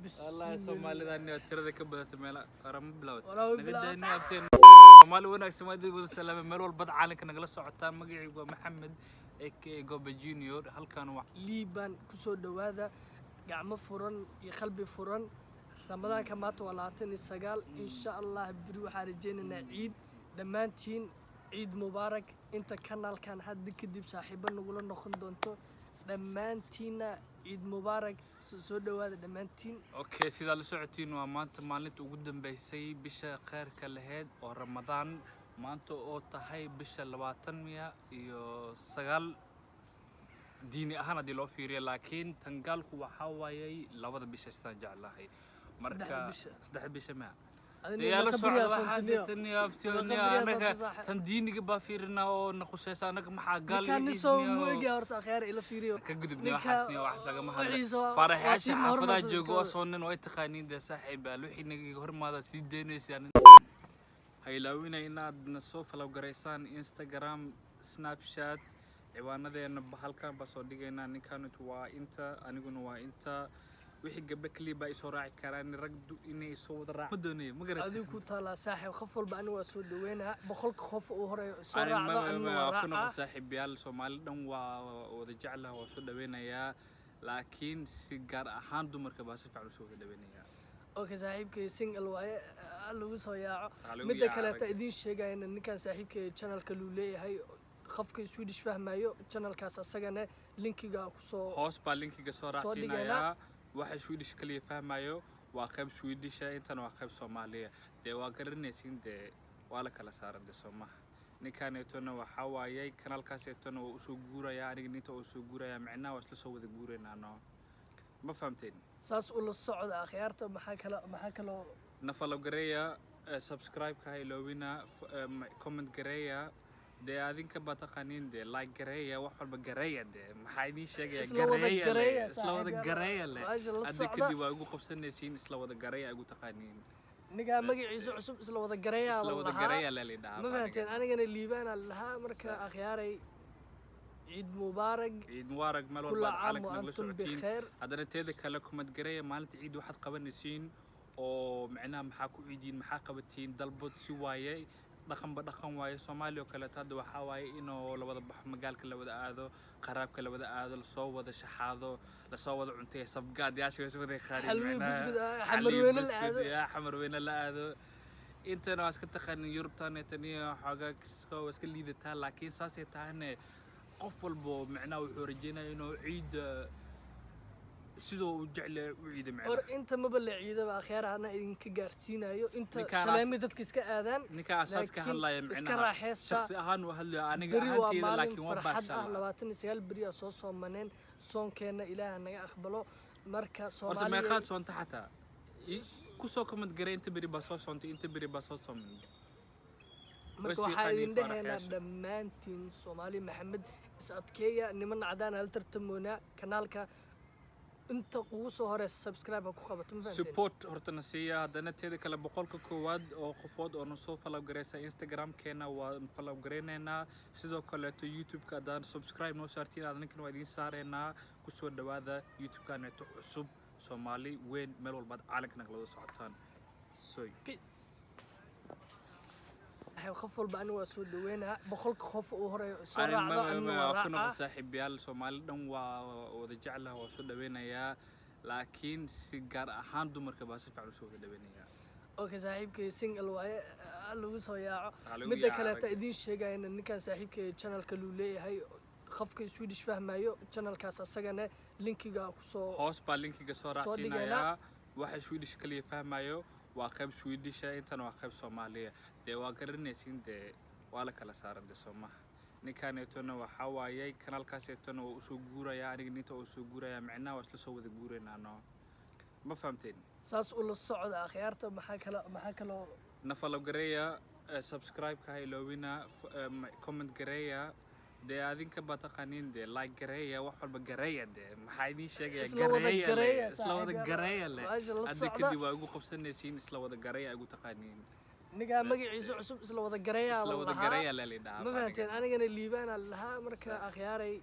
والله Soomaali daan tirada ka badata meel qaram bilawd naga daynay abteen Soomaali wanaagsan waa dad salaam meel walba caalamka nagala socotaa magacaygu waa Maxamed ee Goba Junior halkan waa liiban Kusoodhawada gacmo furan iyo qalbi furan Ramadaanka maanta waa 29 insha Allah biri waxaan rajeynaynaa ciid dhamaantiin ciid mubaarak inta kanalkan hadda kadib saaxiibo nagula noqon doonto dhamaantiina ciid mubaarak soo dhawaada dhamaantiin okay sida la socotiin waa maanta maalinta ugu dambeysay bisha khayrka lahayd oo Ramadaan maanta oo tahay bisha 20 iyo 9 diini ahaan hadii loo fiiriyo laakiin tangaalku waxa waayay labada bisha istaan jeclahay marka saddex bisha ma يا لسه حاستني أبتوني أنا تنديني قبل فيرنا أو نقصيص أنا كم حقال كان نسوي موجة ورتا خير إلى فيريو كقدبني وحسني واحد لقى محل فرح عاش حافظة جوجو أصلاً وقت خانين ده صاحب لوحي نجي هرم هذا سيد دينيس يعني هاي لوينا إنا نصوف لو جريسان إنستغرام سناب شات عوانا ده أنا بحالكان بس وديجي إنا نكانوا توا إنت أنا قلنا إنت wixii gabdha kaliya ay soo raaci karaan ragdu inay soo wada raac madoonayo ma garatay adigu ku taala saaxiib qof walba aniga waa soo dhaweynaa boqolka qof oo hore soo raacdo aniga saaxiibayaal Soomaali dhan waa wada jecel oo soo dhaweynaya laakiin si gaar ahaan dumarka baa si fiican soo dhaweynaya okay saaxiibkay single waaye lagu soo yaaco midda kale ta idin sheegayna ninkan saaxiibkay channelka loo leeyahay qofka Swedish fahmayo channelkaas asagana linkiga ku soo hoos baa linkiga soo raacsinaya waxa Swedish kaliya fahmayo waa qayb Swedish intan waa qayb Soomaaliya de waa garanaysiin de waa la kala saaran de Soomaha ninkaneetona waxa waayay kanalkaas eetona oo soo guuraya aniga ninta oo soo guuraya macnaha waa isla soo wada guureynaa ma fahamteen saas ula socda akhyaarta maxaa kala nafalo gareeya subscribe ka ilowina comment gareeya de adinka bataqanin de like gareeya wax walba gareeya de maxay idin sheegaya gareeya isla wada gareeya le hadda kadib waa ugu qabsanaysiin isla wada gareeya ugu taqaaniin niga magaciisa cusub isla wada gareeya la leedahay ma fahanteen anigana liibaan lahaa marka akhyaaray ciid mubaarak meel walba caalamka nagala socotiin hadana teeda kale comment gareeya maalinta ciid waxaad qabanaysiin oo macnaha maxaa ku ciidiin maxaa qabatiin dalbad si waayay dhaqan waaye Soomaaliya oo kale taad waxa waaye inoo la wada baxo magaalka la wada aado qaraabka la wada aado la soo wada shaxaado la soo wada cuntay sabgaad yaashay soo wada xamar weyn la aado intana waa iska taqaan Yurubtan taniya xaga iska liidataa laakiin saasay taahne qof walbo macnaa wuxuu rajeenaa inuu ciid sidoo uu jecel u ciido macna inta ma bal ciidaba akhyarana idinka gaarsiinayo inta salaami dadka iska aadaan ninka asaaska hadlaya macna shakhsi ahaan waa hadlaya aniga ahaanteeda laakiin waa baasha 29 bari soo soomaneen soonkeena Ilaahay naga aqbalo marka Soomaaliya ma qaad soonta xataa ku soo comment gareey inta bari ba soo soontay inta bari ba soo sooman marka waxa idin dhaheena dhamaantiin Soomaali Maxamed isadkeeya niman cadaan hal tartamoona kanalka inta ugu soo hore subscribe ku qabato ma fahanteen support horta nasiya hadana teeda kale boqolka koowaad oo qofood oo soo follow gareysa Instagram keena waa follow gareynayna sidoo kale to YouTube ka daan subscribe noo saartiin adinkan waa idin saareena ku soo dhawaada YouTube ka neeto cusub Soomaali weyn meel walba caalamka nagala socotaan peace qof walba aniga waa soo dhaweynaa boqolka qof oo hore soo raacdo aniga saaxiibayaal Soomaali dhan waa wada jecel oo soo dhaweynaya laakiin si gaar ahaan dumarka baa si fiican soo dhaweynaya okay saaxiibkay single waaye lagu soo yaaco midda kale ta idin sheegayna ninkan saaxiibkay channelka loo leeyahay qofka Swedish fahmayo channelkaas asagana linkiga ku soo hoos baa linkiga soo raacsinaya waxa Swedish kaliya fahmayo waa qayb Swedish intan waa qayb Soomaaliya de waa garanaysiin de waa la kala saaran de Soomaha ninkaneetona waxa waayay kanalkaas eetona oo soo guuraya aniga ninta oo soo guuraya macnaha waa isla soo wada guureynaa ma fahamteen saas ula socda akhyaarta maxaa kala nafalo gareeya subscribe ka ilowina comment gareeya de adinka bataqanin de like gareeya wax walba gareeya de maxay idin sheegaya gareeya isla wada gareeya le hadda kadib waa ugu qabsanaysiin isla wada gareeya ugu taqaaniin niga magaciisa cusub isla wada gareeya la leedahay ma fahanteen anigana liibaan lahaa marka akhyaaray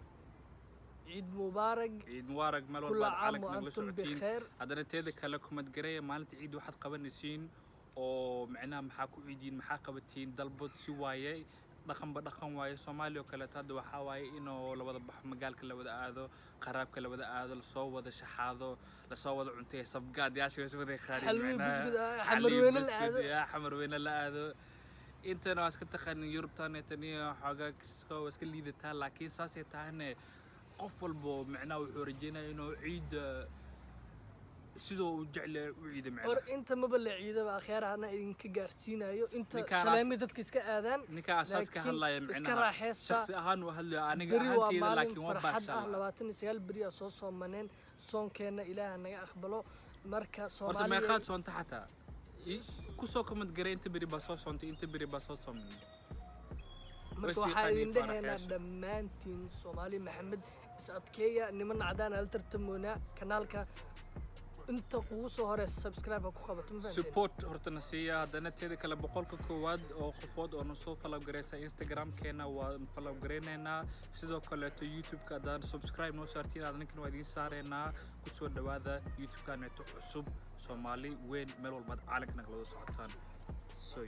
عيد مبارك عيد مبارك مال كل والبعد عام عالك نقول وأنتم سعودين بخير هذا نتيذا كلا كومد قرية مالت عيد واحد قبنسين أو معناها محاكو عيدين محاقبتين دلبود سواية dhaqan ba dhaqan waaye Soomaaliya kale taad waxa waaye inoo la wada baxo magaalka la wada aado qaraabka la wada aado la soo wada shaxaado la soo wada cunteey sabgaad yaasha way wada khaarin حلوي بسكوت حمر وين العادة يا حمر وين la aado intana iska taqaan Yurubtan taniya xaga iska iska liidataa laakiin saasay taahne qof walbo macnaa wuxuu rajeenaa inuu ciid sidoo jecel u ciid macnaa or inta ma bal ciida ba akhiir ana idinka gaarsiinayo inta salaami dadka iska aadaan ninka asaas ka hadlaya macnaa iska raaxaysta shakhsi ahaan uu hadlaya aniga ahaantayda laakiin waa baasha 29 bari soo soomaneen soonkeena ilaaha naga aqbalo marka Soomaaliya horta ma qaad soonta xataa ku soo kamad garay inta bari ba soo soontay inta bari ba soo soomay marka waxa idin dhaheena dhamaantiin Soomaali Maxamed is-adkeeya niman cadaan hal tartamoona kanalka inta ugu soo hore subscribe ku qabato ma support horta nasiya hadana teeda kala boqolka koowaad oo qofood oo soo follow gareysa Instagram keena waa follow gareynayna sidoo kale to YouTube ka daan subscribe noo saartiin aad ninkan waa idin saareena ku soo dhawaada YouTube ka neto cusub Soomaali weyn meel walba caalamka nagala socotaan so